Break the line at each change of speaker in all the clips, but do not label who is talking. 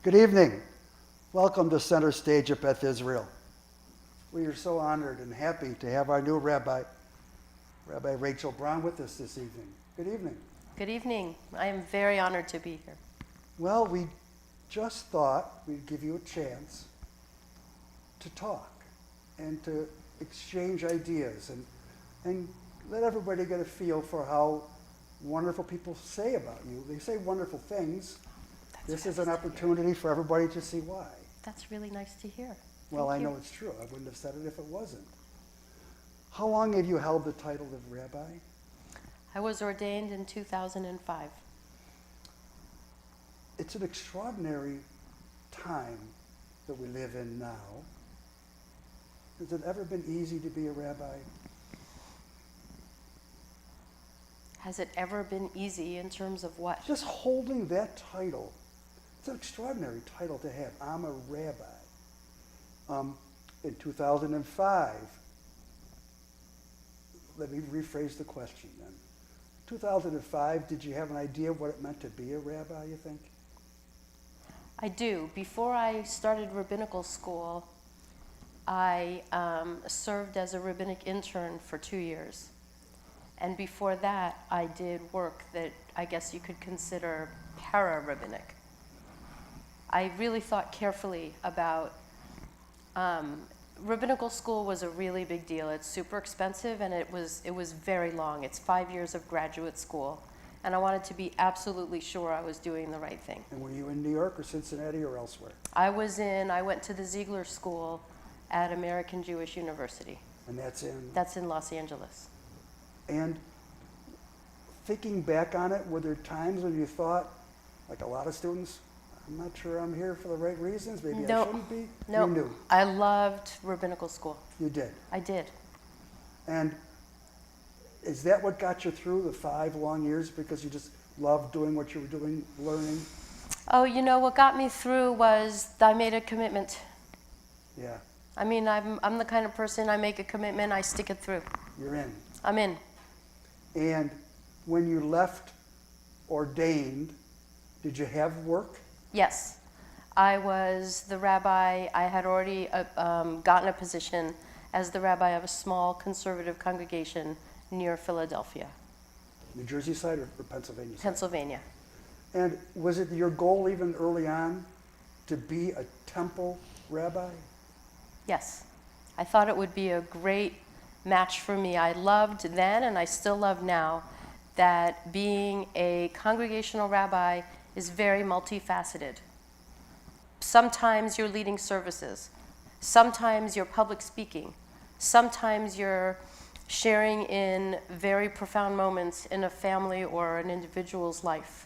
Good evening. Welcome to Center Stage at Beth Israel. We are so honored and happy to have our new Rabbi Rachel Brown, with us this evening. Good evening.
Good evening. I am very honored to be here.
Well, we just thought we'd give you a chance to talk and to exchange ideas and let everybody get a feel for how wonderful people say about you. They say wonderful things. This is an opportunity for everybody to see why.
That's really nice to hear.
Well, I know it's true. I wouldn't have said it if it wasn't. How long have you held the title of rabbi?
I was ordained in 2005.
It's an extraordinary time that we live in now. Has it ever been easy to be a rabbi?
Has it ever been easy in terms of what?
Just holding that title. It's an extraordinary title to have. I'm a rabbi. In 2005, let me rephrase the question then. 2005, did you have an idea of what it meant to be a rabbi, you think?
I do. Before I started rabbinical school, I served as a rabbinic intern for 2 years. And before that, I did work that I guess you could consider para-rabbinic. I really thought carefully about, rabbinical school was a really big deal. It's super expensive and it was very long. It's 5 years of graduate school. And I wanted to be absolutely sure I was doing the right thing.
And were you in New York or Cincinnati or elsewhere?
I went to the Ziegler School at American Jewish University.
And that's in?
That's in Los Angeles.
And thinking back on it, were there times when you thought, like a lot of students, I'm not sure I'm here for the right reasons, maybe I shouldn't be?
No,
You knew.
I loved rabbinical school.
You did?
I did.
And is that what got you through the 5 long years, because you just loved doing what you were doing, learning?
Oh, you know, what got me through was I made a commitment.
Yeah.
I mean, I'm the kind of person, I make a commitment, I stick it through.
You're in.
I'm in.
And when you left ordained, did you have work?
Yes. I was the rabbi. I had already gotten a position as the rabbi of a small conservative congregation near Philadelphia.
New Jersey side or Pennsylvania side?
Pennsylvania.
And was it your goal even early on to be a temple rabbi?
Yes. I thought it would be a great match for me. I loved then, and I still love now, that being a congregational rabbi is very multifaceted. Sometimes you're leading services. Sometimes you're public speaking. Sometimes you're sharing in very profound moments in a family or an individual's life.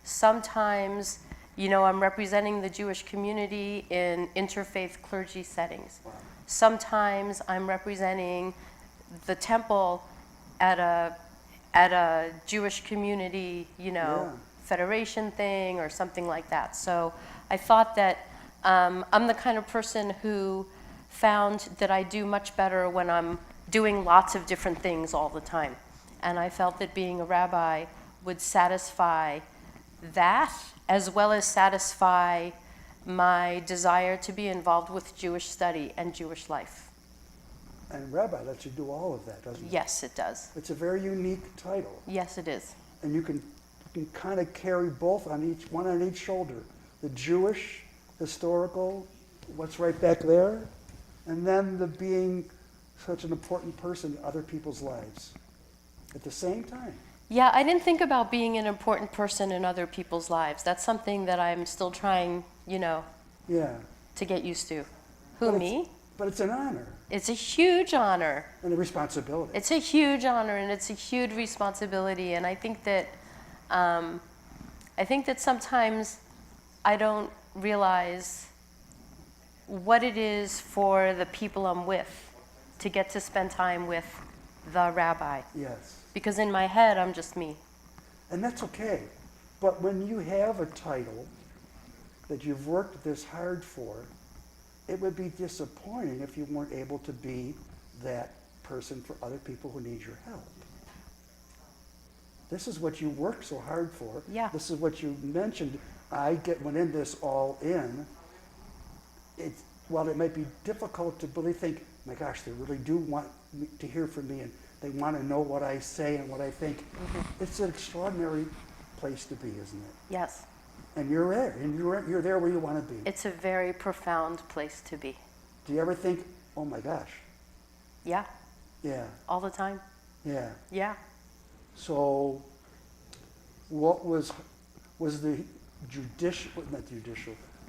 Sometimes, you know, I'm representing the Jewish community in interfaith clergy settings.
Wow.
Sometimes I'm representing the temple at a Jewish community, you know, federation thing or something like that. So I thought that I'm the kind of person who found that I do much better when I'm doing lots of different things all the time. And I felt that being a rabbi would satisfy that, as well as satisfy my desire to be involved with Jewish study and Jewish life.
And rabbi lets you do all of that, doesn't it?
Yes, it does.
It's a very unique title.
Yes, it is.
And you can kind of carry both one on each shoulder. The Jewish, historical, what's right back there, and then the being such an important person in other people's lives at the same time.
Yeah, I didn't think about being an important person in other people's lives. That's something that I'm still trying, you know, to get used to. Me?
But it's an honor.
It's a huge honor.
And a responsibility.
It's a huge honor and it's a huge responsibility. And I think that sometimes I don't realize what it is for the people I'm with to get to spend time with the rabbi.
Yes.
Because in my head, I'm just me.
And that's okay. But when you have a title that you've worked this hard for, it would be disappointing if you weren't able to be that person for other people who need your help. This is what you worked so hard for.
Yeah.
This is what you mentioned went in this all in, while it might be difficult to really think, my gosh, they really do want to hear from me and they want to know what I say and what I think. Mm-hmm. It's an extraordinary place to be, isn't it?
Yes.
And you're there, and you're there where you want to be.
It's a very profound place to be.
Do you ever think, oh my gosh?
Yeah.
Yeah.
All the time.
Yeah.
Yeah.
So, what was the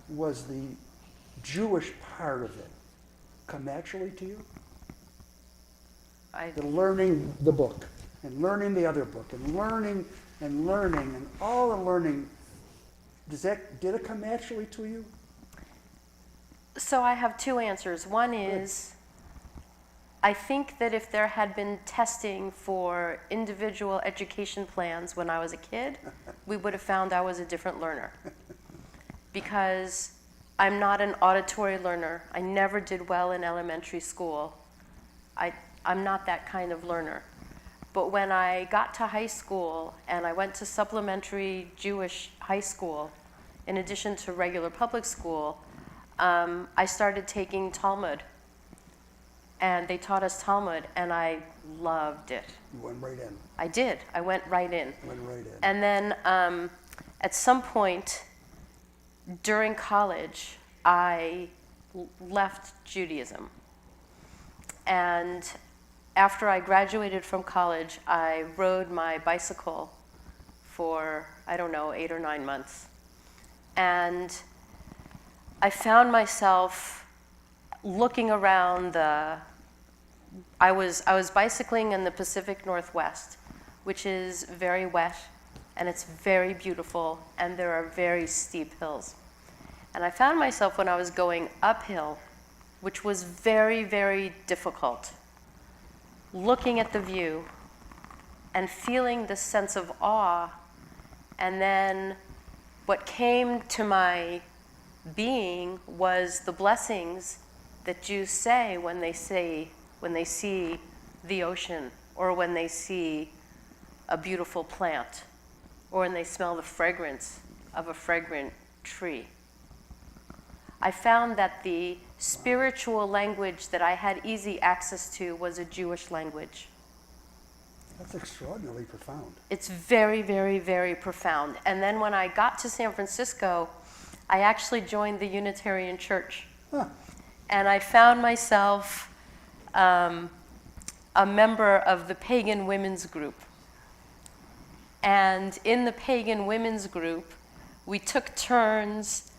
was the Jewish part of it come naturally to you? The learning the book, and learning the other book, and learning, and all the learning, did it come naturally to you?
So I have two answers. One is, I think that if there had been testing for individual education plans when I was a kid, we would have found I was a different learner. Because I'm not an auditory learner. I never did well in elementary school. I'm not that kind of learner. But when I got to high school and I went to supplementary Jewish high school, in addition to regular public school, I started taking Talmud. And they taught us Talmud, and I loved it.
You went right in.
I did. I went right in.
Went right in.
And then at some point during college, I left Judaism. And after I graduated from college, I rode my bicycle for, 8 or 9 months. And I found myself looking around I was bicycling in the Pacific Northwest, which is very wet, and it's very beautiful, and there are very steep hills. And I found myself when I was going uphill, which was very, very difficult, looking at the view and feeling this sense of awe. And then what came to my being was the blessings that Jews say when they see the ocean, or when they see a beautiful plant, or when they smell the fragrance of a fragrant tree. I found that the spiritual language that I had easy access to was a Jewish language.
That's extraordinarily profound.
It's very, very, very profound. And then when I got to San Francisco, I actually joined the Unitarian Church.
Huh.
And I found myself a member of the pagan women's group. And in the pagan women's group, we took turns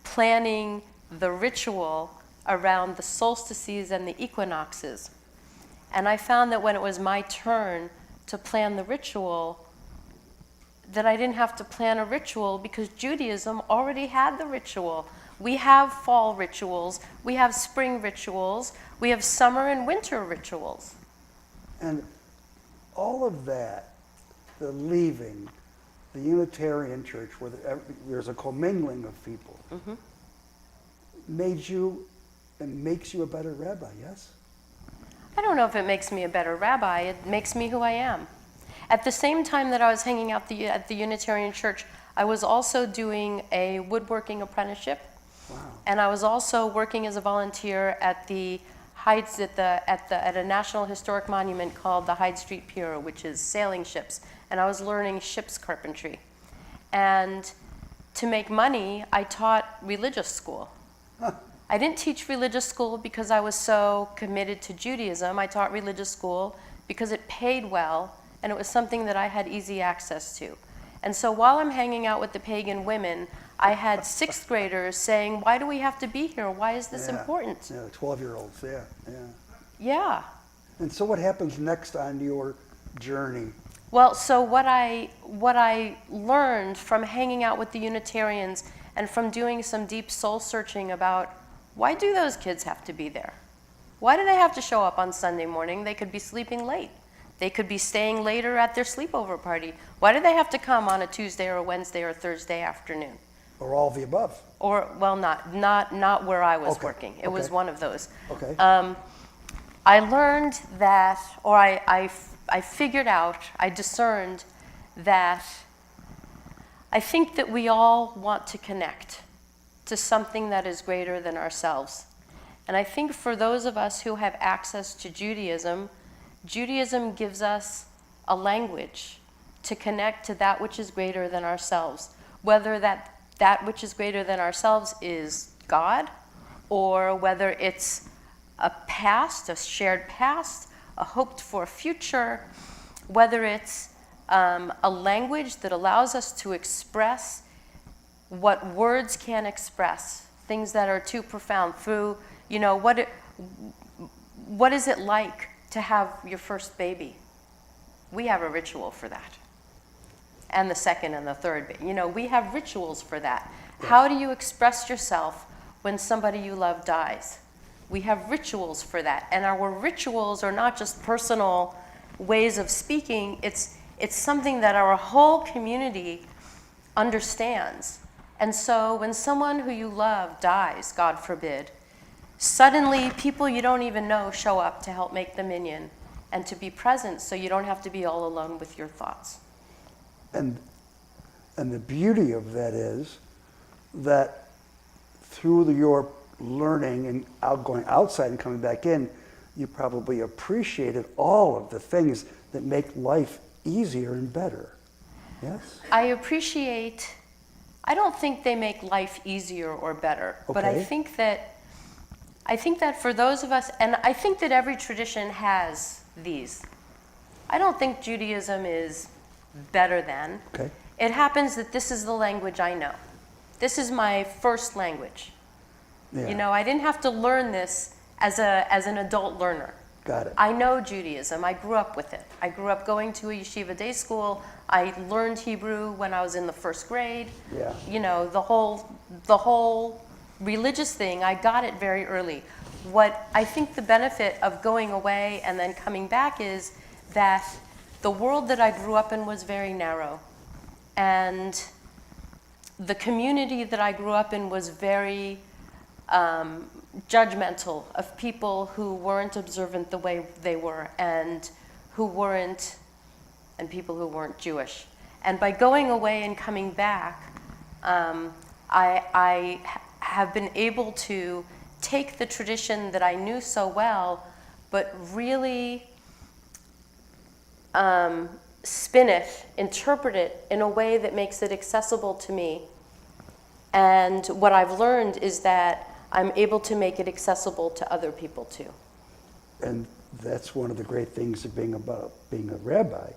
planning the ritual around the solstices and the equinoxes. And I found that when it was my turn to plan the ritual, that I didn't have to plan a ritual because Judaism already had the ritual. We have fall rituals, we have spring rituals, we have summer and winter rituals.
And all of that, the leaving the Unitarian Church, where there's a commingling of people, made you and makes you a better rabbi, yes?
I don't know if it makes me a better rabbi. It makes me who I am. At the same time that I was hanging out at the Unitarian Church, I was also doing a woodworking apprenticeship.
Wow.
And I was also working as a volunteer at the Hyde, at a National Historic Monument called the Hyde Street Pier, which is sailing ships. And I was learning ship's carpentry. And to make money, I taught religious school.
Huh.
I didn't teach religious school because I was so committed to Judaism. I taught religious school because it paid well, and it was something that I had easy access to. And so while I'm hanging out with the pagan women, I had 6th graders saying, why do we have to be here? Why is this important?
Yeah, 12-year-olds, yeah.
Yeah.
And so what happens next on your journey?
Well, so what I learned from hanging out with the Unitarians and from doing some deep soul searching about, why do those kids have to be there? Why do they have to show up on Sunday morning? They could be sleeping late. They could be staying later at their sleepover party. Why do they have to come on a Tuesday or a Wednesday or Thursday afternoon?
Or all of the above?
Or, well, not where I was working. It was one of those.
Okay.
I learned that, or I figured out, I discerned that I think that we all want to connect to something that is greater than ourselves. And I think for those of us who have access to Judaism, Judaism gives us a language to connect to that which is greater than ourselves, whether that which is greater than ourselves is God, or whether it's a past, a shared past, a hoped for future, whether it's a language that allows us to express what words can't express, things that are too profound through, what is it like to have your first baby? We have a ritual for that. And the second and the third, we have rituals for that. Yes. How do you express yourself when somebody you love dies? We have rituals for that. And our rituals are not just personal ways of speaking, it's something that our whole community understands. And so when someone who you love dies, God forbid, suddenly people you don't even know show up to help make the minyan and to be present so you don't have to be all alone with your thoughts.
And the beauty of that is that through your learning and going outside and coming back in, you probably appreciated all of the things that make life easier and better. Yes?
I don't think they make life easier or better,
okay.
But I think that for those of us, and I think that every tradition has these. I don't think Judaism is better than.
Okay.
It happens that this is the language I know. This is my first language.
Yeah.
I didn't have to learn this as an adult learner.
Got it.
I know Judaism. I grew up with it. I grew up going to a yeshiva day school. I learned Hebrew when I was in the first grade.
Yeah.
The whole religious thing, I got it very early. What I think the benefit of going away and then coming back is that the world that I grew up in was very narrow. And the community that I grew up in was very judgmental of people who weren't observant the way they were and people who weren't Jewish. And by going away and coming back, I have been able to take the tradition that I knew so well, but really spin it, interpret it in a way that makes it accessible to me. And what I've learned is that I'm able to make it accessible to other people too.
And that's one of the great things of being a rabbi,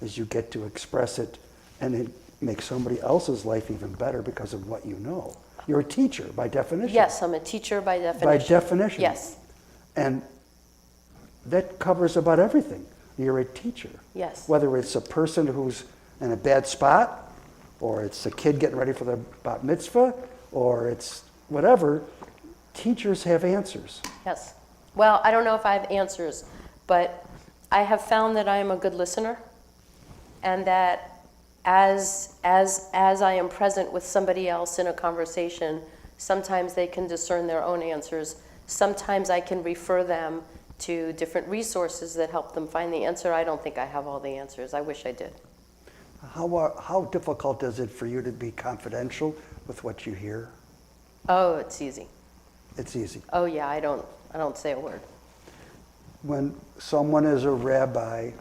is you get to express it and it makes somebody else's life even better because of what you know. You're a teacher by definition.
Yes, I'm a teacher by definition.
By definition.
Yes.
And that covers about everything. You're a teacher.
Yes.
Whether it's a person who's in a bad spot, or it's a kid getting ready for their bat mitzvah, or it's whatever, teachers have answers.
Yes. Well, I don't know if I have answers, but I have found that I am a good listener, and that as I am present with somebody else in a conversation, sometimes they can discern their own answers. Sometimes I can refer them to different resources that help them find the answer. I don't think I have all the answers. I wish I did.
How difficult is it for you to be confidential with what you hear?
Oh, it's easy.
It's easy.
Oh yeah, I don't say a word.
When someone is a rabbi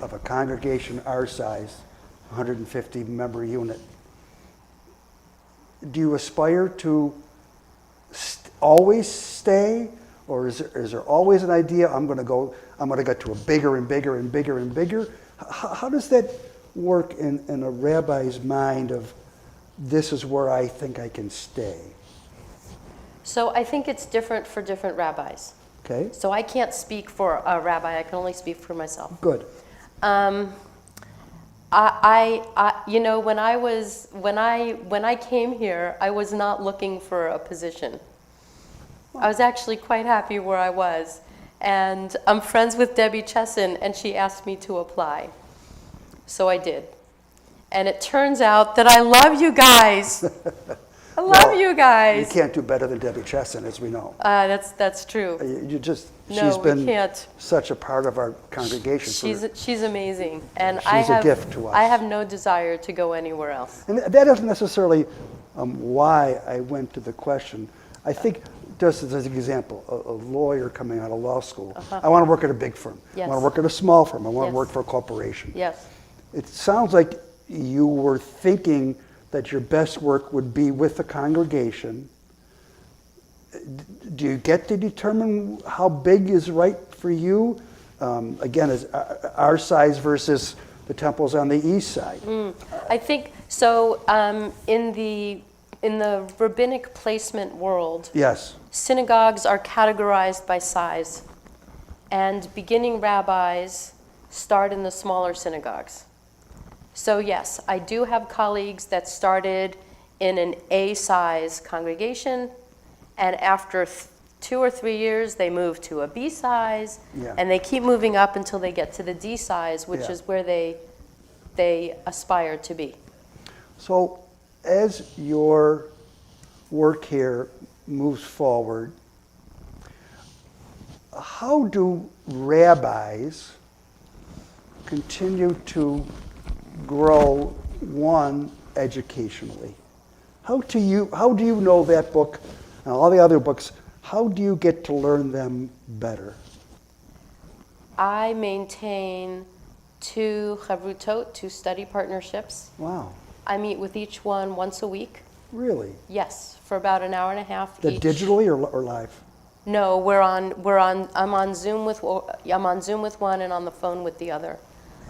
of a congregation our size, 150 member unit, do you aspire to always stay, or is there always an idea I'm going to get to a bigger and bigger and bigger and bigger? How does that work in a rabbi's mind of, this is where I think I can stay?
So I think it's different for different rabbis.
Okay.
So I can't speak for a rabbi. I can only speak for myself.
Good.
When I came here, I was not looking for a position. I was actually quite happy where I was. And I'm friends with Debbie Chesson, and she asked me to apply. So I did. And it turns out that I love you guys. I love you
You
guys.
can't do better than Debbie Chesson, as we know.
That's true.
You just,
No,
she's
we
been
can't.
such a part of our congregation.
She's amazing, and
She's a gift to us.
I have no desire to go anywhere else.
And that isn't necessarily why I went to the question. I think, just as an example, a lawyer coming out of law school, I want to work at a big firm.
Yes.
I want to work at a small firm. I want
Yes.
to work for a corporation.
Yes.
It sounds like you were thinking that your best work would be with the congregation. Do you get to determine how big is right for you? Again, is our size versus the temples on the east side.
I think so. In the rabbinic placement world,
Yes.
synagogues are categorized by size, and beginning rabbis start in the smaller synagogues. So yes, I do have colleagues that started in an A-size congregation, and after 2 or 3 years, they move to a B-size,
Yeah.
and they keep moving up until they get to the D-size, which
Yeah.
is where they aspire to be.
So as your work here moves forward, how do rabbis continue to grow, one, educationally? How do you know that book and all the other books? How do you get to learn them better?
I maintain 2 chavrutot, 2 study partnerships.
Wow,
I meet with each one once a week.
really?
Yes, for about an hour and a half
That
each.
digitally or live?
No, I'm on Zoom with one and on the phone with the other.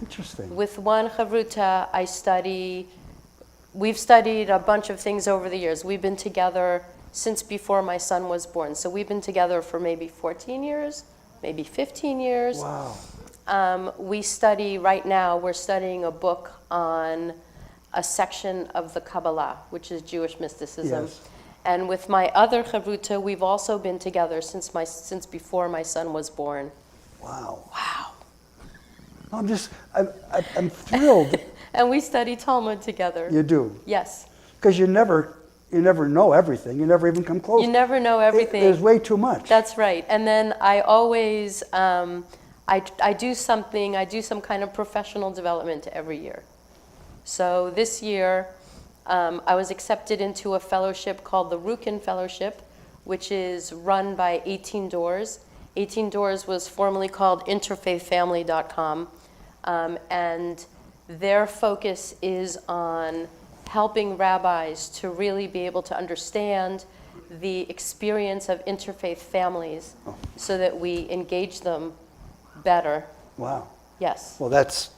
Interesting.
With one chavruta, we've studied a bunch of things over the years. We've been together since before my son was born. So we've been together for maybe 14 years, maybe 15 years.
Wow.
Right now, we're studying a book on a section of the Kabbalah, which is Jewish mysticism.
Yes.
And with my other chavruta, we've also been together since before my son was born.
Wow.
Wow.
I'm thrilled.
And we study Talmud together.
You do.
Yes.
Because you never know everything. You never even come close.
You never know everything.
There's way too much.
That's right. And then I always, I do some kind of professional development every year. So this year, I was accepted into a fellowship called the Rukin Fellowship, which is run by 18 Doors. 18 Doors was formerly called interfaithfamily.com, and their focus is on helping rabbis to really be able to understand the experience of interfaith families so that we engage them better.
Wow.
Yes.
Well, that's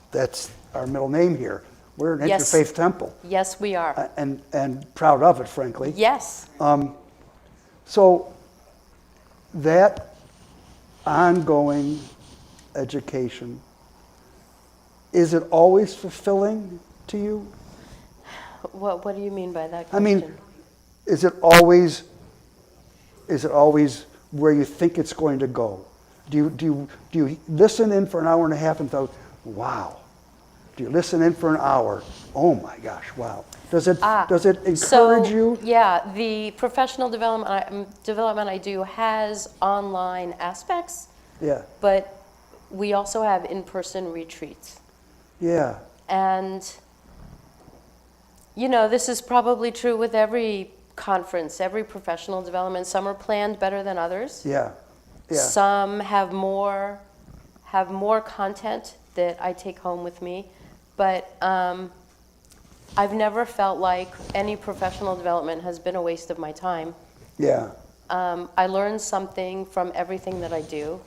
our middle name here. We're an
Yes.
interfaith temple,
Yes, we are.
and proud of it, frankly.
Yes.
So that ongoing education, is it always fulfilling to you?
What do you mean by that
I
question?
mean, is it always where you think it's going to go? Do you listen in for an hour and a half and go, wow? Do you listen in for an hour? Oh my gosh, wow. Does it encourage you?
Yeah, the professional development I do has online aspects,
Yeah,
but we also have in-person retreats.
yeah,
And, this is probably true with every conference, every professional development. Some are planned better than others.
yeah, yeah.
Some have more content that I take home with me. But I've never felt like any professional development has been a waste of my time.
Yeah,
I learn something from everything that I do.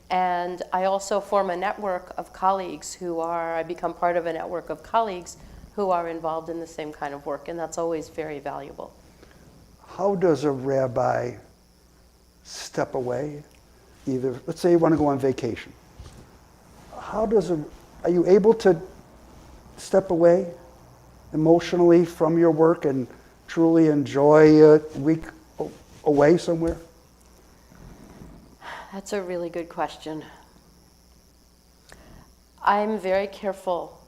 And I also form a network of colleagues I become part of a network of colleagues who are involved in the same kind of work, and that's always very valuable.
how does a rabbi step away? Either, let's say you want to go on vacation. Are you able to step away emotionally from your work and truly enjoy a week away somewhere?
That's a really good question. I'm very careful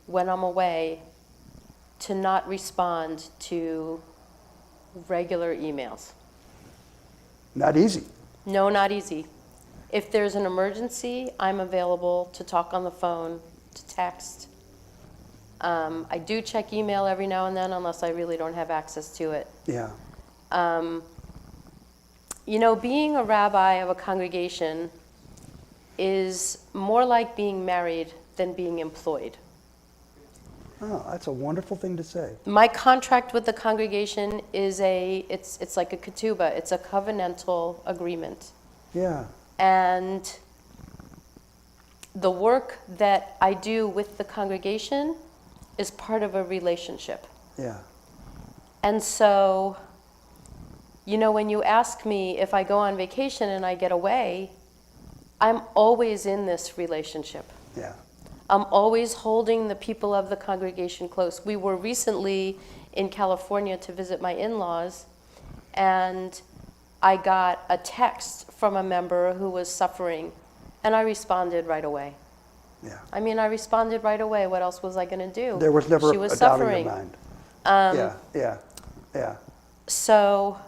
when I'm away to not respond to regular emails.
Not easy.
No, not easy. If there's an emergency, I'm available to talk on the phone, to text. I do check email every now and then unless I really don't have access to it.
Yeah.
You know, being a rabbi of a congregation is more like being married than being employed.
Oh, that's a wonderful thing to say.
My contract with the congregation is it's like a ketubah. It's a covenantal agreement.
Yeah.
And the work that I do with the congregation is part of a relationship.
Yeah.
And so, you know, when you ask me if I go on vacation and I get away, I'm always in this relationship.
Yeah.
I'm always holding the people of the congregation close. We were recently in California to visit my in-laws, and I got a text from a member who was suffering, and I responded right away.
Yeah.
I mean, I responded right away. What else was I going to do?
There was never
She was
a doubt in
suffering.
your mind. Yeah.
So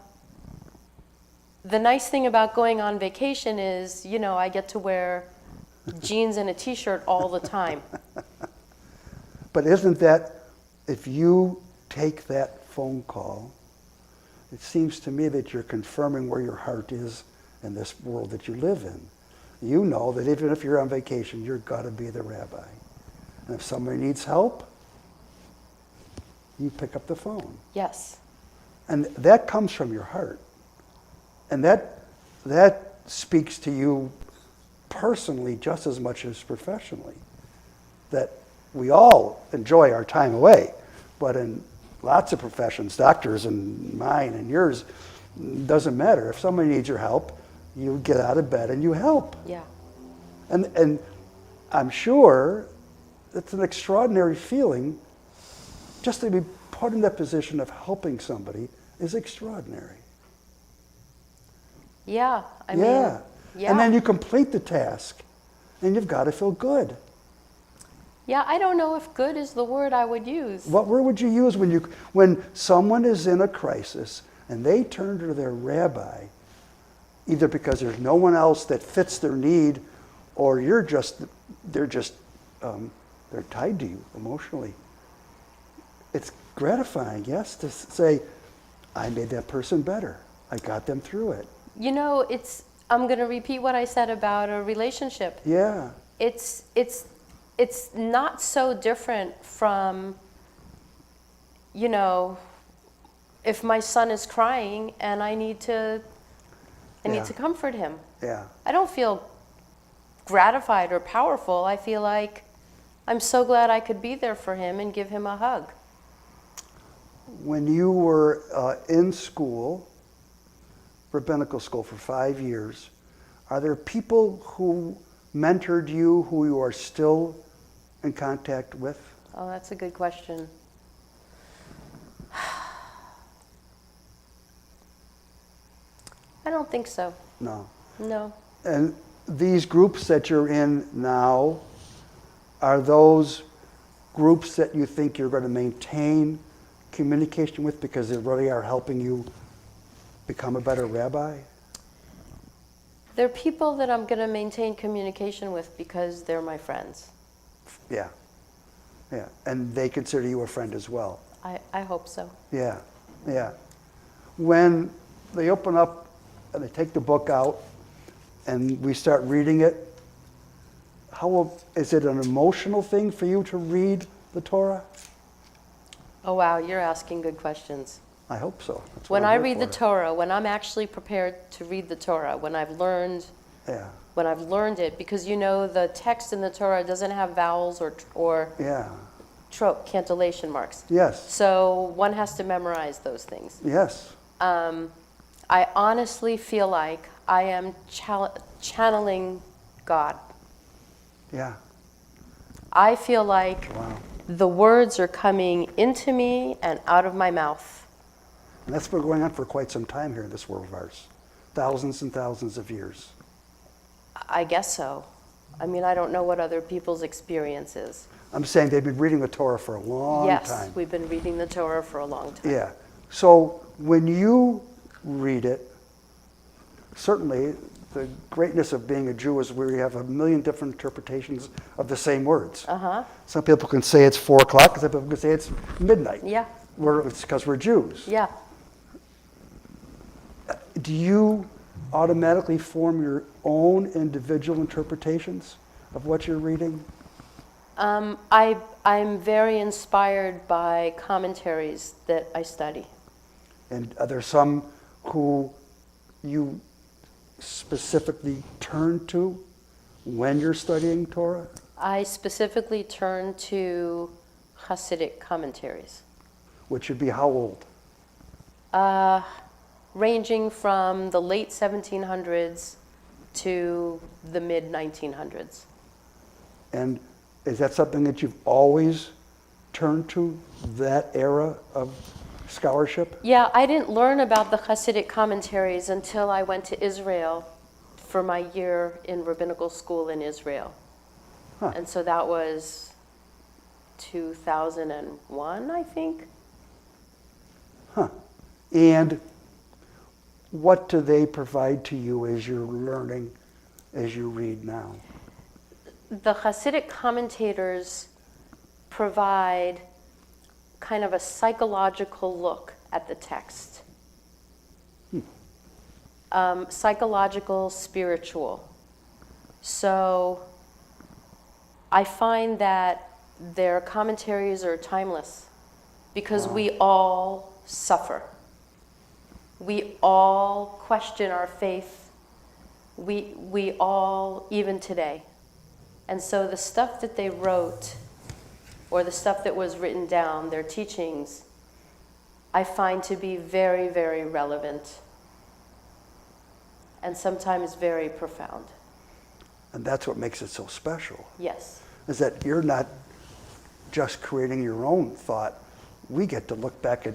the nice thing about going on vacation is, you know, I get to wear jeans and a t-shirt all the time.
But isn't that, if you take that phone call, it seems to me that you're confirming where your heart is in this world that you live in. You know that even if you're on vacation, you're got to be the rabbi. And if somebody needs help, you pick up the phone.
Yes.
And that comes from your heart. And that speaks to you personally just as much as professionally. That we all enjoy our time away, but in lots of professions, doctors and mine and yours, doesn't matter. If somebody needs your help, you get out of bed and you help.
Yeah.
And I'm sure it's an extraordinary feeling. Just to be put in that position of helping somebody is extraordinary.
Yeah. I
Yeah.
mean, yeah.
And then you complete the task, and you've got to feel good.
Yeah, I don't know if good is the word I would use.
What word would you use when someone is in a crisis and they turn to their rabbi, either because there's no one else that fits their need, or they're tied to you emotionally. It's gratifying, yes, to say, I made that person better. I got them through it.
You know, I'm going to repeat what I said about a relationship.
Yeah.
It's not so different from, you know, if my son is crying and I need to comfort him.
Yeah.
I don't feel gratified or powerful. I feel like I'm so glad I could be there for him and give him a hug.
When you were in school, rabbinical school for 5 years, are there people who mentored you who you are still in contact with?
Oh, that's a good question. I don't think so.
No.
No.
And these groups that you're in now, are those groups that you think you're going to maintain communication with because they really are helping you become a better rabbi?
They're people that I'm going to maintain communication with because they're my friends.
Yeah. Yeah. And they consider you a friend as well.
I hope so.
Yeah. Yeah. When they open up and they take the book out and we start reading it, is it an emotional thing for you to read the Torah?
Oh, wow, you're asking good questions.
I hope so. That's what
When
I'm
I
here
read the
for.
Torah, when I'm actually prepared to read the Torah, when I've learned it, because you know the text in the Torah doesn't have vowels or
Yeah.
cantillation marks.
Yes.
So one has to memorize those things.
Yes.
I honestly feel like I am channeling God.
Yeah.
I feel like
Wow.
the words are coming into me and out of my mouth.
And that's been going on for quite some time here in this world of ours. Thousands and thousands of years.
I guess so. I mean, I don't know what other people's experience is.
I'm saying they've been reading the Torah for a long
Yes,
time.
we've been reading the Torah for a long time.
Yeah. So when you read it, certainly the greatness of being a Jew is where you have a million different interpretations of the same words. Some people can say it's 4 o'clock, some people can say it's midnight.
Yeah.
It's because we're Jews.
Yeah.
Do you automatically form your own individual interpretations of what you're reading?
I'm very inspired by commentaries that I study.
And are there some who you specifically turn to when you're studying Torah?
I specifically turn to Hasidic commentaries.
Which would be how old?
Ranging from the late 1700s to the mid 1900s.
And is that something that you've always turned to, that era of scholarship?
Yeah, I didn't learn about the Hasidic commentaries until I went to Israel for my year in rabbinical school in Israel. And so that was 2001, I think.
And what do they provide to you as you're learning, as you read now?
The Hasidic commentators provide kind of a psychological look at the text. Psychological, spiritual. So I find that their commentaries are timeless because we all suffer. We all question our faith. We all, even today. And so the stuff that they wrote, or the stuff that was written down, their teachings, I find to be very, very relevant and sometimes very profound.
And that's what makes it so special.
Yes.
Is that you're not just creating your own thought. We get to look back at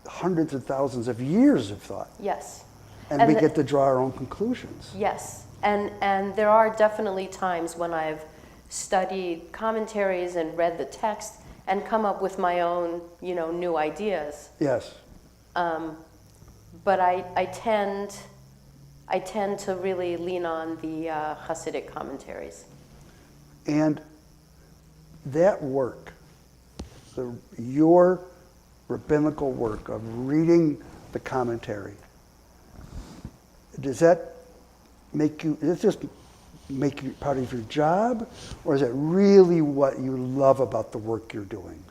hundreds of thousands of years of thought.
Yes.
And we get to draw our own conclusions.
Yes. And there are definitely times when I've studied commentaries and read the text and come up with my own, new ideas.
Yes.
But I tend to really lean on the Hasidic commentaries.
And that work, your rabbinical work of reading the commentary, does it just make you part of your job, or is it really what you love about the work you're doing?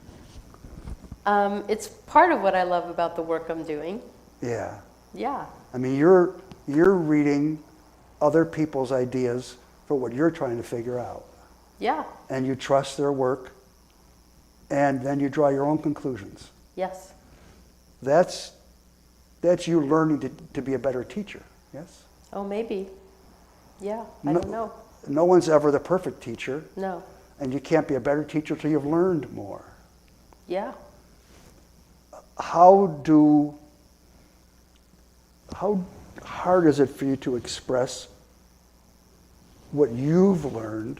It's part of what I love about the work I'm doing.
Yeah.
Yeah.
I mean, you're reading other people's ideas for what you're trying to figure out.
Yeah.
And you trust their work, and then you draw your own conclusions.
Yes.
That's you learning to be a better teacher, yes?
Oh, maybe. Yeah, I don't know.
No one's ever the perfect teacher.
No.
And you can't be a better teacher till you've learned more.
Yeah.
How hard is it for you to express what you've learned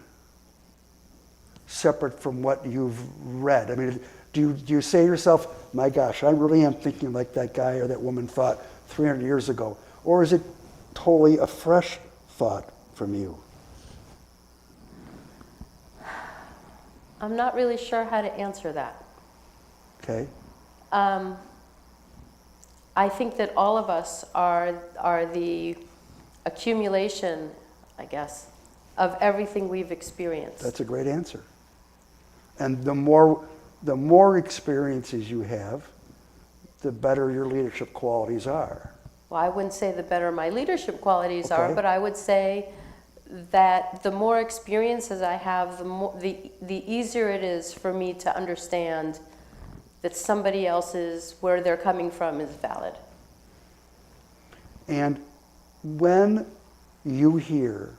separate from what you've read? I mean, do you say to yourself, my gosh, I really am thinking like that guy or that woman thought 300 years ago? Or is it totally a fresh thought from you?
I'm not really sure how to answer that.
Okay.
I think that all of us are the accumulation, I guess, of everything we've experienced.
That's a great answer. And the more experiences you have, the better your leadership qualities are.
Well, I wouldn't say the better my leadership qualities are,
Okay.
but I would say that the more experiences I have, the easier it is for me to understand that somebody else's, where they're coming from, is valid.
And when you hear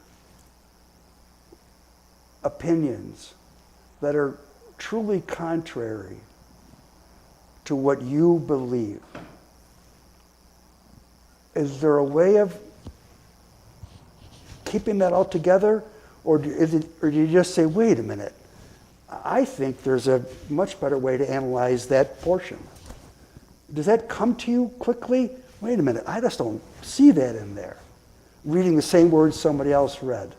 opinions that are truly contrary to what you believe, is there a way of keeping that all together? Or do you just say, wait a minute, I think there's a much better way to analyze that portion? does that come to you quickly? Wait a minute, I just don't see that in there. Reading the same words somebody else read.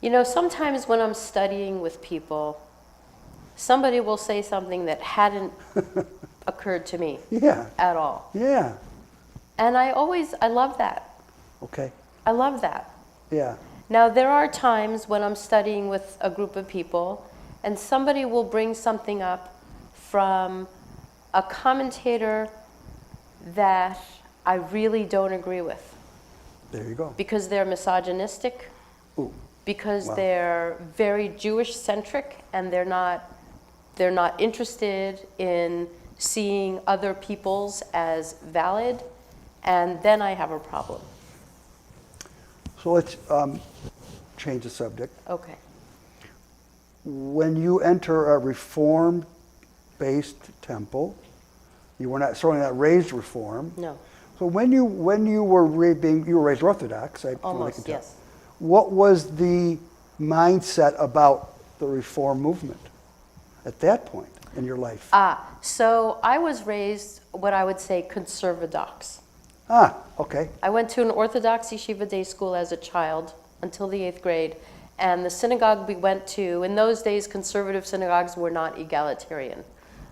You know, sometimes when I'm studying with people, somebody will say something that hadn't occurred to me
Yeah,
at all.
yeah,
And I love that.
okay,
I love that.
yeah,
Now, there are times when I'm studying with a group of people and somebody will bring something up from a commentator that I really don't agree with
there you go.
because they're misogynistic,
Ooh,
because
Wow.
they're very Jewish-centric and they're not interested in seeing other peoples as valid, and then I have a problem.
so let's change the subject.
Okay.
When you enter a Reform-based temple, you were certainly not raised Reform.
No.
So when you were you were raised Orthodox, from what I
Almost,
can tell.
yes.
What was the mindset about the Reform movement at that point in your life?
So I was raised what I would say conservadox.
Okay.
I went to an Orthodox yeshiva day school as a child until the 8th grade, and the synagogue we went to, in those days conservative synagogues were not egalitarian.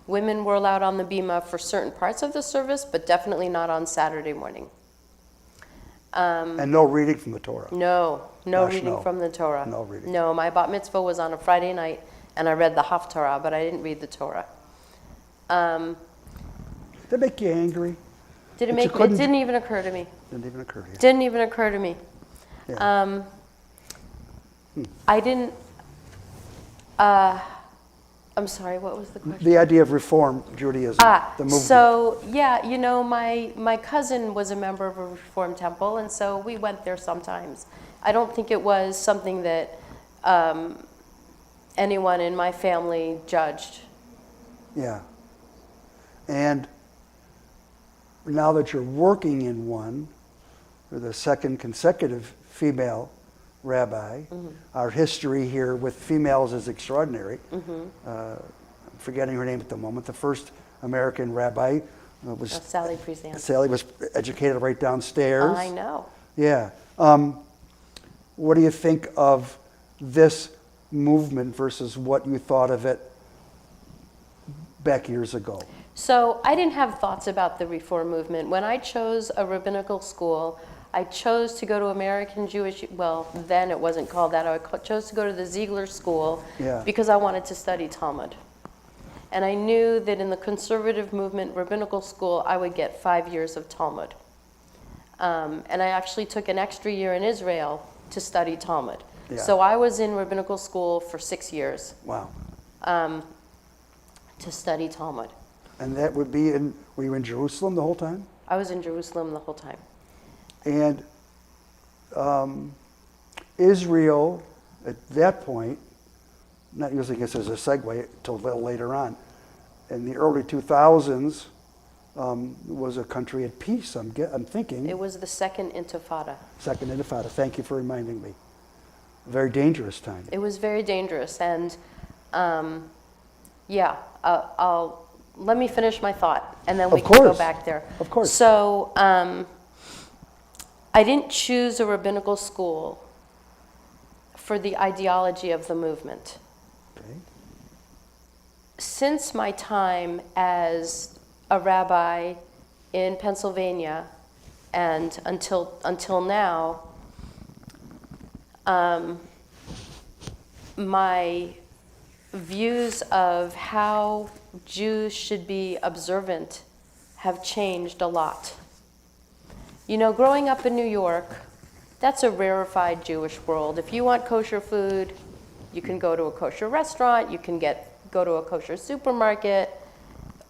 Women were allowed on the bima for certain parts of the service, but definitely not on Saturday morning.
And no reading from the Torah.
No
Gosh,
reading
no.
from the Torah.
No reading.
No, my bat mitzvah was on a Friday night, and I read the Haftarah, but I didn't read the Torah.
Did that make you angry?
Did it
But you
make? It
couldn't-
didn't even occur to me.
Didn't even occur to you.
Didn't even occur to me.
Yeah.
I didn't. I'm sorry. What was the question?
The idea of Reform Judaism, the movement.
So yeah, you know, my cousin was a member of a Reform temple, and so we went there sometimes. I don't think it was something that anyone in my family judged.
Yeah. And now that you're working in one, you're the second consecutive female rabbi. Our history here with females is extraordinary. I'm forgetting her name at the moment. The first American rabbi was
Sally Priesand.
Sally was educated right downstairs.
I know.
Yeah. What do you think of this movement versus what you thought of it back years ago?
So I didn't have thoughts about the Reform movement. When I chose a rabbinical school, I chose to go to American Jewish, well, then it wasn't called that. I chose to go to the Ziegler school because I wanted to study Talmud. And I knew that in the conservative movement rabbinical school, I would get 5 years of Talmud. And I actually took an extra year in Israel to study Talmud.
Yeah.
So I was in rabbinical school for 6 years
Wow.
to study Talmud.
And that would be were you in Jerusalem the whole time?
I was in Jerusalem the whole time.
And Israel, at that point, not using this as a segue until a little later on, in the early 2000s, was a country at peace, I'm thinking.
It was the second Intifada.
Second Intifada. Thank you for reminding me. A very dangerous time.
It was very dangerous, and let me finish my thought, and then we
Of
can go
course.
back there.
Of course.
So I didn't choose a rabbinical school for the ideology of the movement.
Okay.
Since my time as a rabbi in Pennsylvania and until now, my views of how Jews should be observant have changed a lot. You know, growing up in New York, that's a rarefied Jewish world. If you want kosher food, you can go to a kosher restaurant, you can go to a kosher supermarket.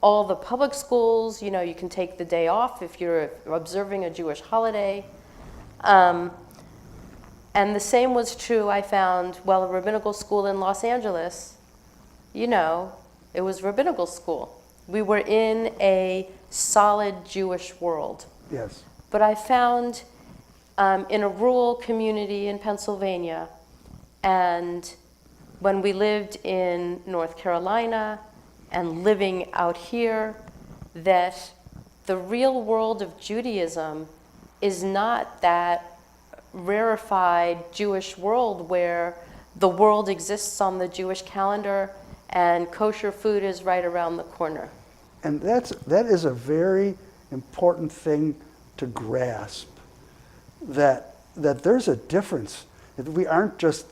All the public schools, you know, you can take the day off if you're observing a Jewish holiday. And the same was true, I found, a rabbinical school in Los Angeles, you know, it was rabbinical school. We were in a solid Jewish world.
Yes.
But I found in a rural community in Pennsylvania, and when we lived in North Carolina and living out here, that the real world of Judaism is not that rarefied Jewish world where the world exists on the Jewish calendar and kosher food is right around the corner.
And that is a very important thing to grasp, that there's a difference. That we aren't just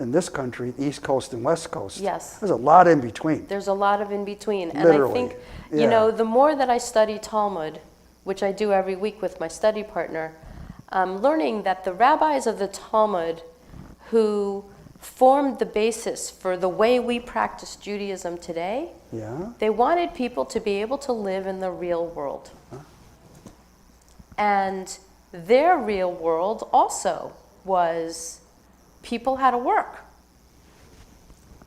in this country, East Coast and West Coast.
Yes.
There's a lot in between.
There's a lot of in between. And
Literally.
I think,
Yeah.
the more that I study Talmud, which I do every week with my study partner, I'm learning that the rabbis of the Talmud who formed the basis for the way we practice Judaism today,
Yeah.
they wanted people to be able to live in the real world. And their real world also was people had to work.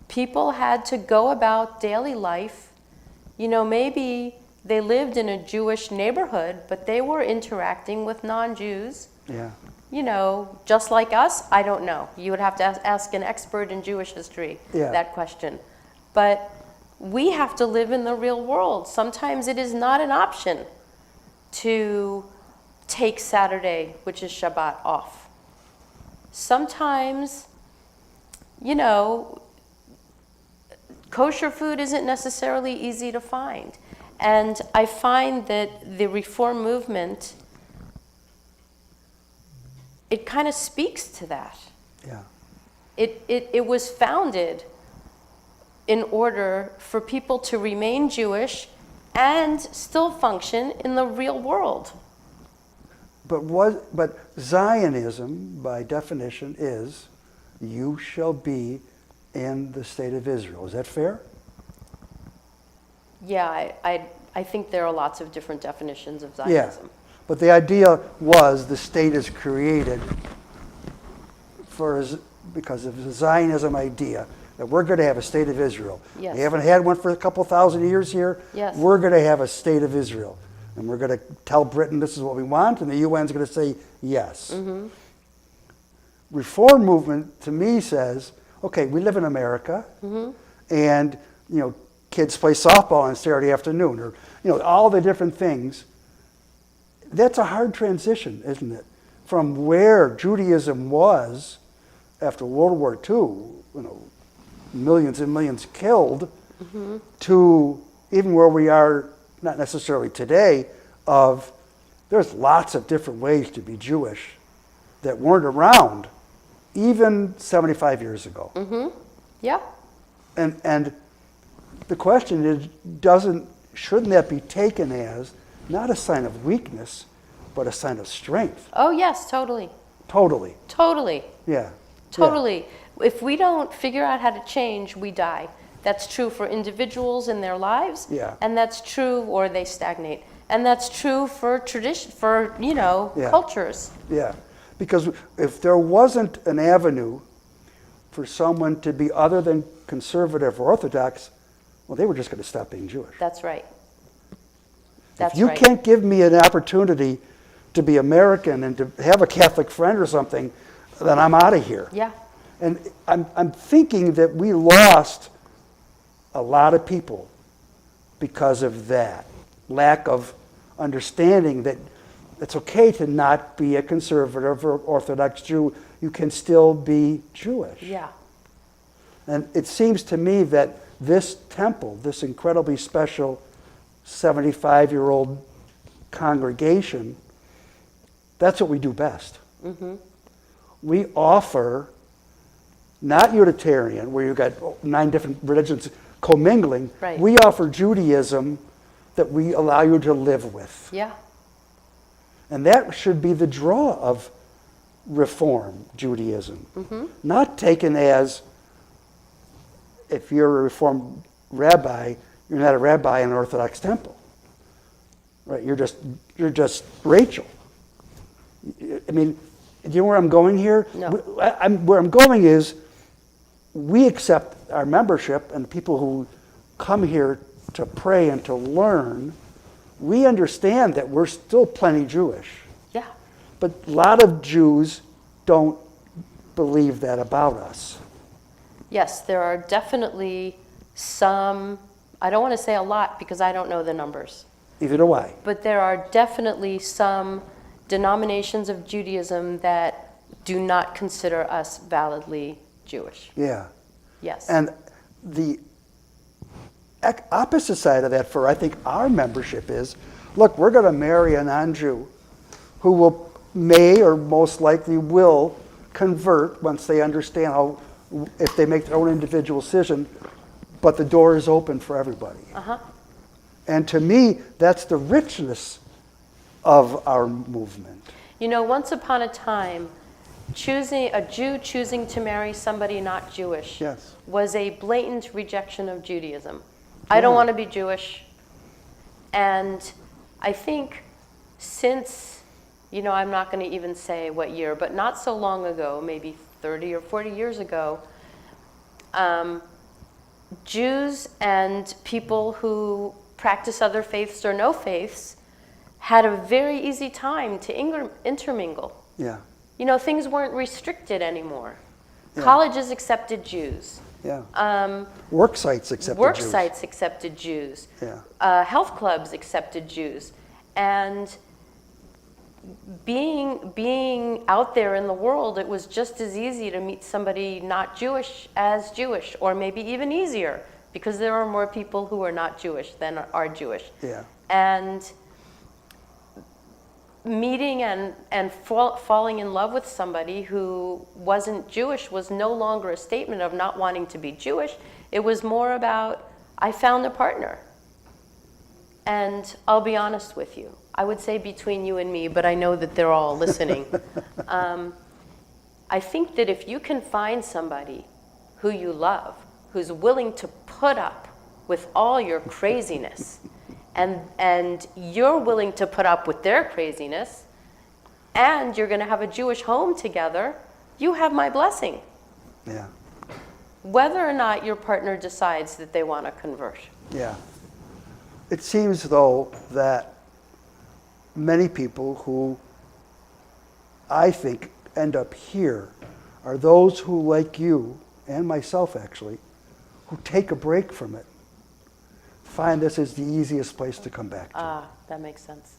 People had to go about daily life. Maybe they lived in a Jewish neighborhood, but they were interacting with non-Jews.
Yeah.
Just like us, I don't know. You would have to ask an expert in Jewish history that question. But we have to live in the real world. Sometimes it is not an option to take Saturday, which is Shabbat, off. Sometimes, kosher food isn't necessarily easy to find. And I find that the Reform movement, it kind of speaks to that.
Yeah.
It was founded in order for people to remain Jewish and still function in the real world.
But Zionism, by definition, is you shall be in the state of Israel. Is that fair?
Yeah, I think there are lots of different definitions of Zionism.
Yeah. But the idea was the state is created because of the Zionism idea that we're going to have a state of Israel.
Yes.
We haven't had one for a couple thousand years here.
Yes.
We're going to have a state of Israel. And we're going to tell Britain this is what we want, and the UN's going to say yes.
Mm-hmm.
Reform movement, to me, says, okay, we live in America, and kids play softball on Saturday afternoon, or all the different things. That's a hard transition, isn't it? From where Judaism was after World War II, millions and millions killed, to even where we are, not necessarily today, there's lots of different ways to be Jewish that weren't around even 75 years ago.
Yeah.
And the question is, shouldn't that be taken as not a sign of weakness, but a sign of strength?
Oh, yes, totally.
Totally.
Totally.
Yeah.
Totally. Yeah. If we don't figure out how to change, we die. That's true for individuals in their lives.
Yeah.
And that's true, or they stagnate. And that's true for tradition,
Yeah.
cultures.
Yeah. Because if there wasn't an avenue for someone to be other than conservative or Orthodox, well, they were just going to stop being Jewish.
That's right.
If you can't give me an opportunity to be American and to have a Catholic friend or something, then I'm out of here.
Yeah.
And I'm thinking that we lost a lot of people because of that lack of understanding that it's okay to not be a conservative or Orthodox Jew. You can still be Jewish.
Yeah.
And it seems to me that this temple, this incredibly special 75-year-old congregation, that's what we do best. We offer, not Unitarian, where you've got 9 different religions commingling.
Right.
We offer Judaism that we allow you to live with.
Yeah.
And that should be the draw of Reform Judaism. Not taken as, if you're a Reform rabbi, you're not a rabbi in an Orthodox temple. Right? You're just Rachel. I mean, do you know where I'm going here?
No.
Where I'm going is, we accept our membership and the people who come here to pray and to learn. We understand that we're still plenty Jewish.
Yeah.
But a lot of Jews don't believe that about us.
Yes, there are definitely some, I don't want to say a lot because I don't know the numbers,
Neither do I.
But there are definitely some denominations of Judaism that do not consider us validly Jewish.
Yeah.
Yes.
And the opposite side of that for, I think, our membership is, look, we're going to marry a non-Jew who may or most likely will convert once they understand how, if they make their own individual decision, but the door is open for everybody.
Uh-huh.
And to me, that's the richness of our movement.
You know, once upon a time, a Jew choosing to marry somebody not Jewish
Yes.
was a blatant rejection of Judaism. I don't want to be Jewish. And I think since, you know, I'm not going to even say what year, but not so long ago, maybe 30 or 40 years ago, Jews and people who practice other faiths or no faiths had a very easy time to intermingle.
Yeah.
You know, things weren't restricted anymore.
Yeah.
Colleges accepted Jews.
Yeah. Work sites accepted
Work
Jews.
sites accepted Jews.
Yeah.
Health clubs accepted Jews. And being out there in the world, it was just as easy to meet somebody not Jewish as Jewish, or maybe even easier, because there are more people who are not Jewish than are Jewish.
Yeah.
And meeting and falling in love with somebody who wasn't Jewish was no longer a statement of not wanting to be Jewish. It was more about, I found a partner. And I'll be honest with you. I would say between you and me, but I know that they're all listening. I think that if you can find somebody who you love, who's willing to put up with all your craziness, and you're willing to put up with their craziness, and you're going to have a Jewish home together, you have my blessing.
Yeah.
Whether or not your partner decides that they want to convert.
Yeah. It seems, though, that many people who I think end up here are those who, like you, and myself actually, who take a break from it, find this is the easiest place to come back to.
That makes sense.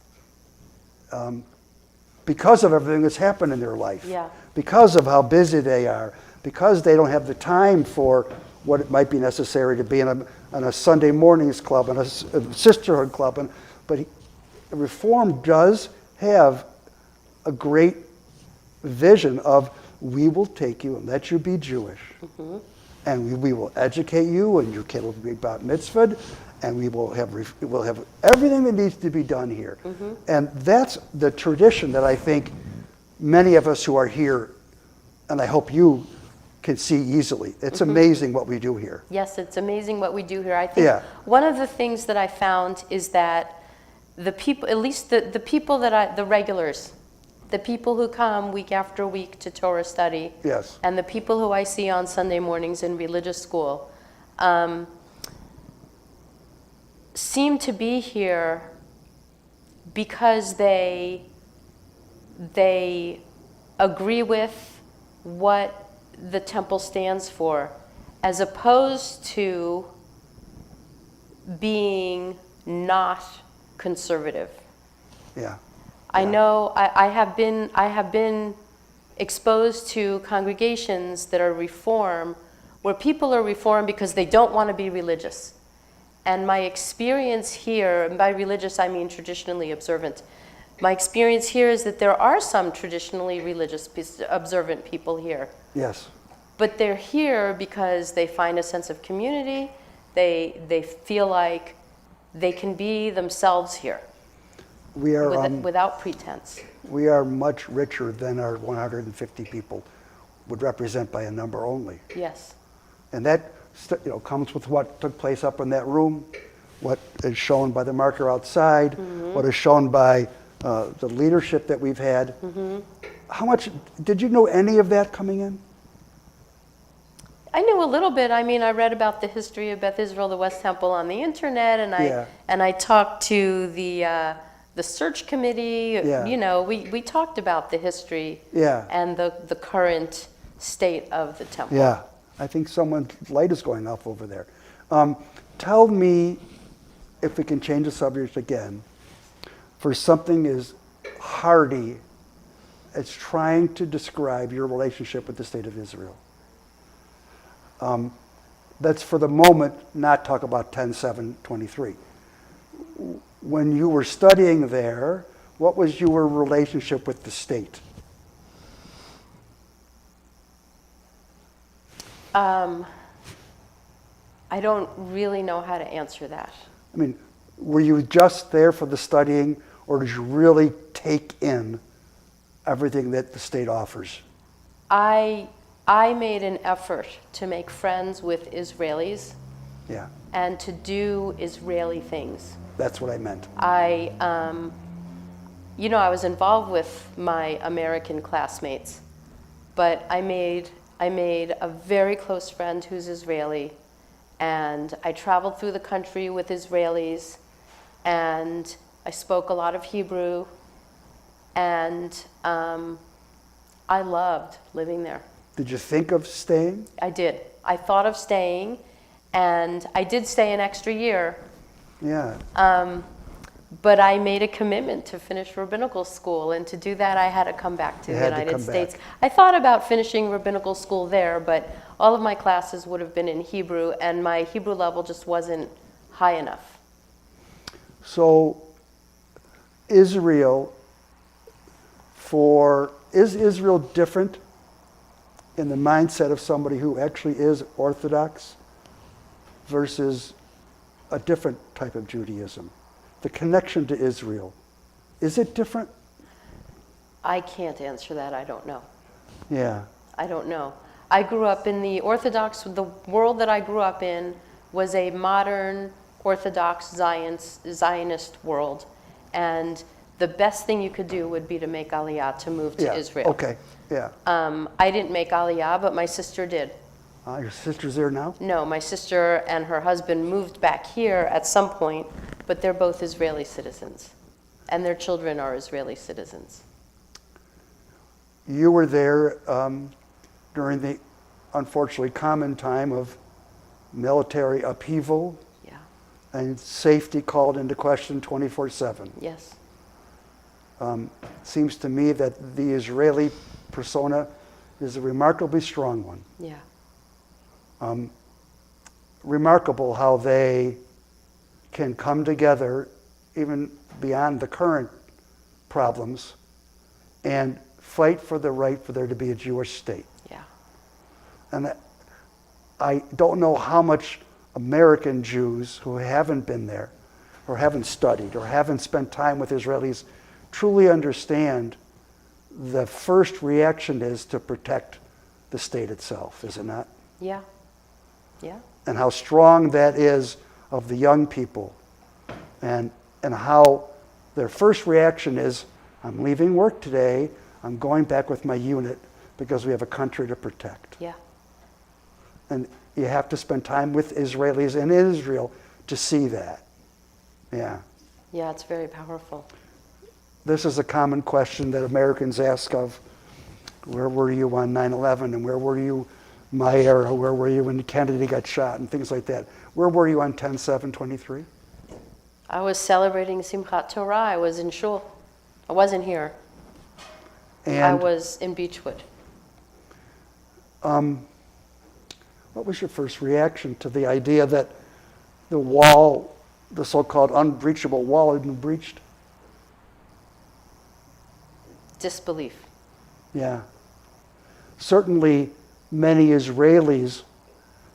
Because of everything that's happened in their life.
Yeah.
Because of how busy they are. Because they don't have the time for what it might be necessary to be in a Sunday mornings club and a sisterhood club. But Reform does have a great vision of, we will take you and let you be Jewish. Mm-hmm. And we will educate you, and your kid will be bat mitzvahed, and we'll have everything that needs to be done here. Mm-hmm. And that's the tradition that I think many of us who are here, and I hope you can see easily. It's mm-hmm. amazing what we do here.
Yes, it's amazing what we do here. I think one of the things that I found is that the people, at least the people the regulars, the people who come week after week to Torah study,
yes,
and the people who I see on Sunday mornings in religious school, seem to be here because they agree with what the temple stands for, as opposed to being not conservative.
Yeah.
I know I have been exposed to congregations that are Reform, where people are Reform because they don't want to be religious. And my experience here, and by religious I mean traditionally observant, my experience here is that there are some traditionally religious, observant people here.
Yes.
But they're here because they find a sense of community. They feel like they can be themselves here.
We are
without pretense.
We are much richer than our 150 people would represent by a number only.
Yes.
And that comes with what took place up in that room, what is shown by the marker outside, mm-hmm. what is shown by the leadership that we've had. Mm-hmm. How much, did you know any of that coming in?
I knew a little bit. I mean, I read about the history of Beth Israel, the West Temple, on the internet, and I talked to the search committee.
Yeah.
You know, we talked about the history and the current state of the temple.
Yeah, I think someone's light is going off over there. Tell me if we can change the subject again, for something as hardy as trying to describe your relationship with the state of Israel. Let's for the moment not talk about 10:7:23. When you were studying there, what was your relationship with the state?
I don't really know how to answer that.
I mean, were you just there for the studying, or did you really take in everything that the state offers?
I made an effort to make friends with Israelis
Yeah,
and to do Israeli things.
that's what I meant.
I was involved with my American classmates, but I made a very close friend who's Israeli, and I traveled through the country with Israelis, and I spoke a lot of Hebrew, and I loved living there.
Did you think of staying?
I did. I thought of staying, and I did stay an extra year.
Yeah.
But I made a commitment to finish rabbinical school, and to do that, I had to come back to the United States. I thought about finishing rabbinical school there, but all of my classes would have been in Hebrew, and my Hebrew level just wasn't high enough.
So, is Israel different in the mindset of somebody who actually is Orthodox versus a different type of Judaism? The connection to Israel, is it different?
I can't answer that. I don't know.
Yeah.
I don't know. I grew up in the world that I grew up in was a modern Orthodox Zionist world, and the best thing you could do would be to make Aliyah, to move to Israel.
Okay, yeah.
I didn't make Aliyah, but my sister did.
Your sister's there now?
No, my sister and her husband moved back here at some point, but they're both Israeli citizens, and their children are Israeli citizens.
You were there during the unfortunately common time of military upheaval and safety called into question 24/7.
Yes.
Seems to me that the Israeli persona is a remarkably strong one.
Yeah.
Remarkable how they can come together even beyond the current problems and fight for the right for there to be a Jewish state.
Yeah.
And I don't know how much American Jews who haven't been there or haven't studied or haven't spent time with Israelis truly understand the first reaction is to protect the state itself, is it not?
Yeah. Yeah.
And how strong that is of the young people, and how their first reaction is, I'm leaving work today, I'm going back with my unit because we have a country to protect.
Yeah.
And you have to spend time with Israelis in Israel to see that. Yeah.
Yeah, it's very powerful.
This is a common question that Americans ask of, where were you on 9/11, and where were you my era, where were you when Kennedy got shot, and things like that. Where were you on 10/7/23?
I was celebrating Simchat Torah. I was in shul. I wasn't here.
And
I was in Beachwood.
what was your first reaction to the idea that the wall, the so-called unbreachable wall, had been breached?
Disbelief.
Yeah. Certainly, many Israelis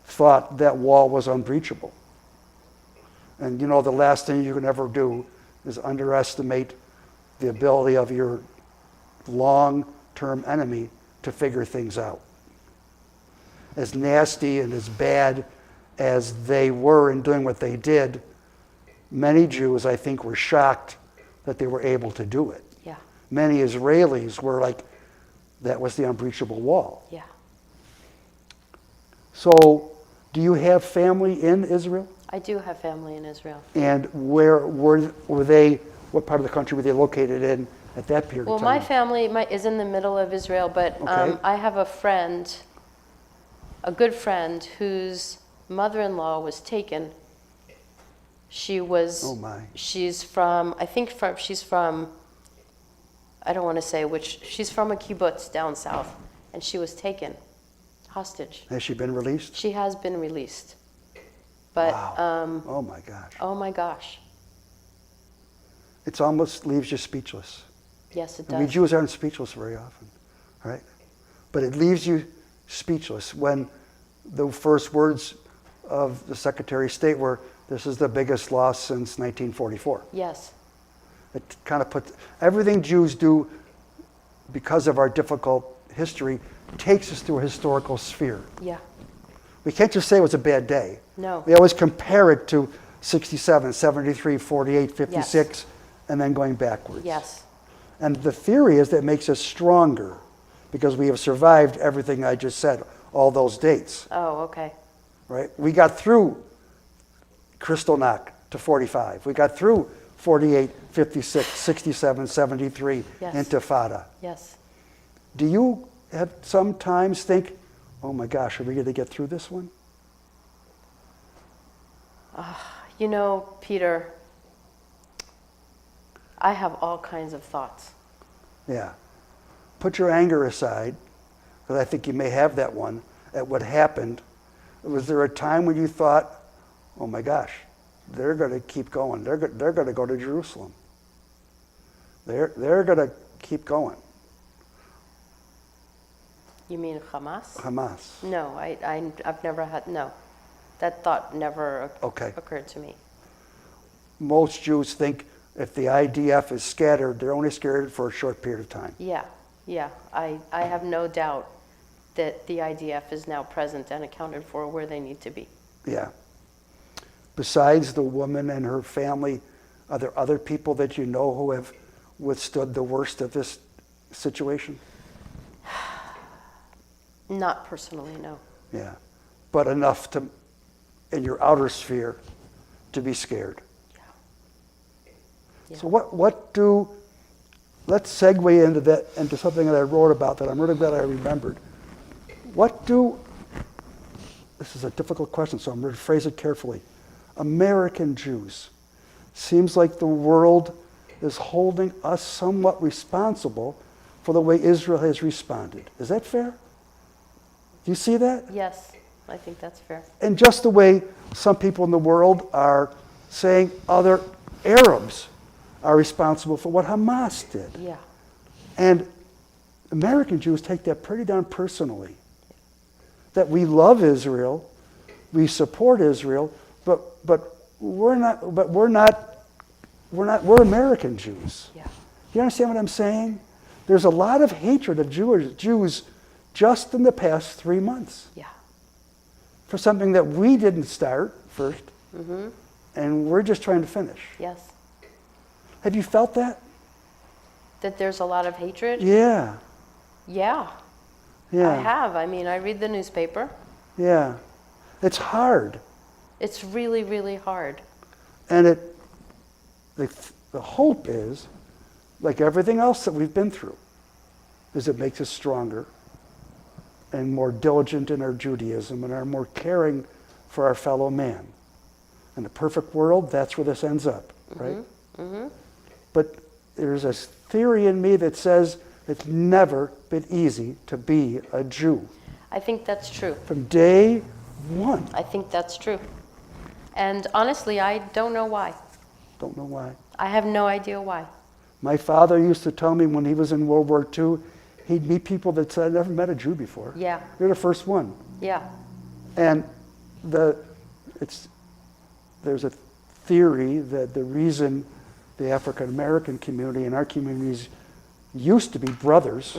thought that wall was unbreachable. And you know, the last thing you can ever do is underestimate the ability of your long-term enemy to figure things out. As nasty and as bad as they were in doing what they did, many Jews, I think, were shocked that they were able to do it.
Yeah.
Many Israelis were like, that was the unbreachable wall.
Yeah.
So, do you have family in Israel?
I do have family in Israel.
And where were they, what part of the country were they located in at that period
Well,
of time?
my family is in the middle of Israel, but
Okay.
I have a friend, a good friend, whose mother-in-law was taken. She was.
Oh my.
She's from. She's from. I don't want to say which. She's from a kibbutz down south, and she was taken hostage.
Has she been released?
She has been released, but.
Wow. Oh my gosh.
Oh my gosh.
It almost leaves you speechless.
Yes, it
And we
does.
Jews aren't speechless very often, right? But it leaves you speechless when the first words of the Secretary of State were, "This is the biggest loss since 1944."
Yes.
It kind of puts everything Jews do because of our difficult history takes us through a historical sphere.
Yeah.
We can't just say it was a bad day.
No.
We always compare it to 67, 73, 48, 56, and then going backwards.
Yes.
And the theory is that it makes us stronger because we have survived everything I just said, all those dates,
Oh, okay.
right? We got through Kristallnacht to 45. We got through 48, 56, 67, 73,
Yes.
Intifada.
Yes.
Do you at sometimes think, oh my gosh, are we going to get through this one?
You know, Peter, I have all kinds of thoughts.
Yeah. Put your anger aside, because I think you may have that one, at what happened. Was there a time when you thought, oh my gosh, they're going to keep going. They're going to go to Jerusalem. They're going to keep going.
You mean Hamas?
Hamas.
No, I've never had, no. That thought never
Okay.
occurred to me.
Most Jews think if the IDF is scattered, they're only scattered for a short period of time.
Yeah, yeah. I have no doubt that the IDF is now present and accounted for where they need to be.
Yeah. Besides the woman and her family, are there other people that you know who have withstood the worst of this situation?
Not personally, no.
Yeah. But enough to, in your outer sphere, to be scared.
Yeah.
So let's segue into something that I wrote about that I'm really glad I remembered. This is a difficult question, so I'm going to phrase it carefully. American Jews. Seems like the world is holding us somewhat responsible for the way Israel has responded. Is that fair? Do you see that?
Yes, I think that's fair.
And just the way some people in the world are saying other Arabs are responsible for what Hamas did.
Yeah.
And American Jews take that pretty darn personally. That we love Israel, we support Israel, but we're American Jews.
Yeah.
You understand what I'm saying? There's a lot of hatred of Jews just in the past 3 months
Yeah.
for something that we didn't start first, and we're just trying to finish.
Yes.
Have you felt that?
That there's a lot of hatred?
Yeah.
Yeah.
Yeah.
I have. I mean, I read the newspaper.
Yeah. It's hard.
It's really, really hard.
And the hope is, like everything else that we've been through, is it makes us stronger and more diligent in our Judaism and are more caring for our fellow man. In a perfect world, that's where this ends up, right?
Mm-hmm.
But there's a theory in me that says it's never been easy to be a Jew.
I think that's true.
From day one.
I think that's true. And honestly, I don't know why.
Don't know why.
I have no idea why.
My father used to tell me when he was in World War II, he'd meet people that said, I've never met a Jew before.
Yeah.
You're the first one.
Yeah.
And there's a theory that the reason the African American community and our communities used to be brothers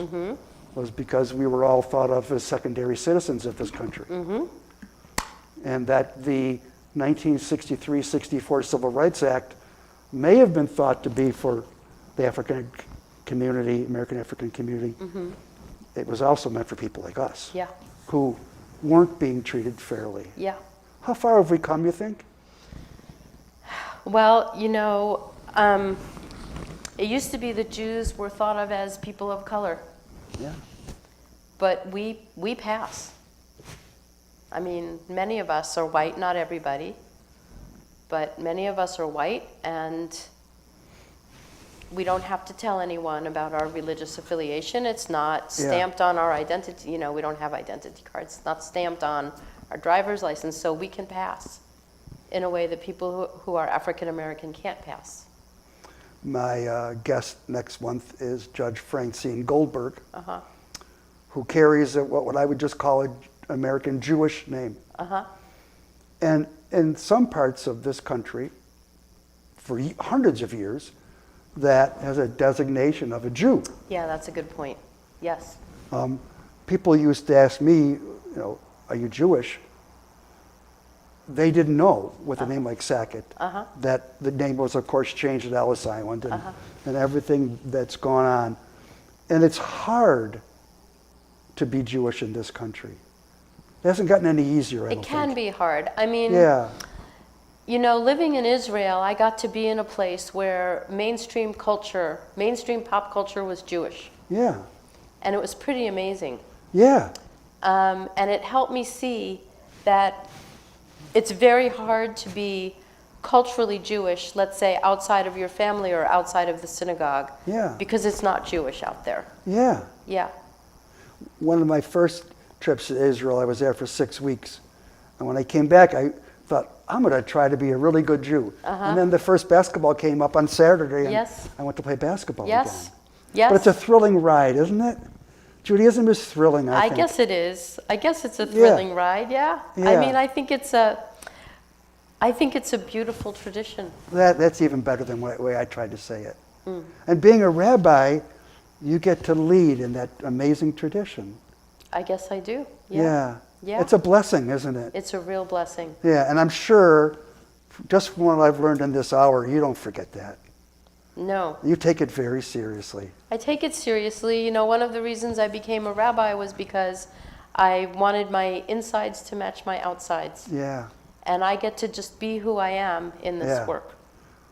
was because we were all thought of as secondary citizens of this country. And that the 1963-64 Civil Rights Act may have been thought to be for the African community, American African community. It was also meant for people like us,
Yeah.
who weren't being treated fairly.
Yeah.
How far have we come, you think?
Well, you know, it used to be that Jews were thought of as people of color,
Yeah.
but we pass. I mean, many of us are white, not everybody. but many of us are white, and we don't have to tell anyone about our religious affiliation. It's not stamped on our identity. You know, we don't have identity cards. It's not stamped on our driver's license, so we can pass in a way that people who are African American can't pass.
My guest next month is Judge Francine Goldberg, who carries what I would just call an American Jewish name. And in some parts of this country, for hundreds of years, that has a designation of a Jew.
Yeah, that's a good point. Yes.
People used to ask me, you know, are you Jewish? They didn't know with a name like Sackett that the name was, of course, changed at Ellis Island and everything that's gone on. And it's hard to be Jewish in this country. It hasn't gotten any easier, I don't think.
It can be hard. I mean, you know, living in Israel, I got to be in a place where mainstream pop culture was Jewish.
Yeah.
And it was pretty amazing.
Yeah.
And it helped me see that it's very hard to be culturally Jewish, let's say outside of your family or outside of the synagogue.
Yeah.
Because it's not Jewish out there.
Yeah.
Yeah.
One of my first trips to Israel, I was there for 6 weeks. And when I came back, I thought, I'm going to try to be a really good Jew. And then the first basketball came up on Saturday, and I went to play basketball again.
Yes.
But it's a thrilling ride, isn't it? Judaism is thrilling, I think.
I guess it is. I guess it's a thrilling ride, yeah. I mean, I think it's a beautiful tradition.
That's even better than the way I tried to say it. And being a rabbi, you get to lead in that amazing tradition.
I guess I do.
Yeah.
Yeah.
It's a blessing, isn't it?
It's a real blessing.
Yeah, and I'm sure, just from what I've learned in this hour, you don't forget that.
No.
You take it very seriously.
I take it seriously. You know, one of the reasons I became a rabbi was because I wanted my insides to match my outsides.
Yeah.
And I get to just be who I am in this work.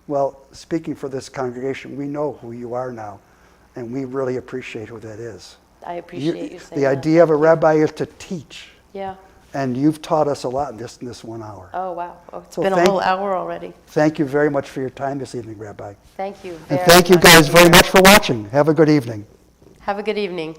Well, speaking for this congregation, we know who you are now, and we really appreciate who that is.
I appreciate you saying that.
The idea of a rabbi is to teach.
Yeah.
And you've taught us a lot in this 1 hour.
Oh, wow. It's been a whole hour already.
Thank you very much for your time this evening, Rabbi.
Thank you.
And thank you guys very much for watching. Have a good evening.
Have a good evening.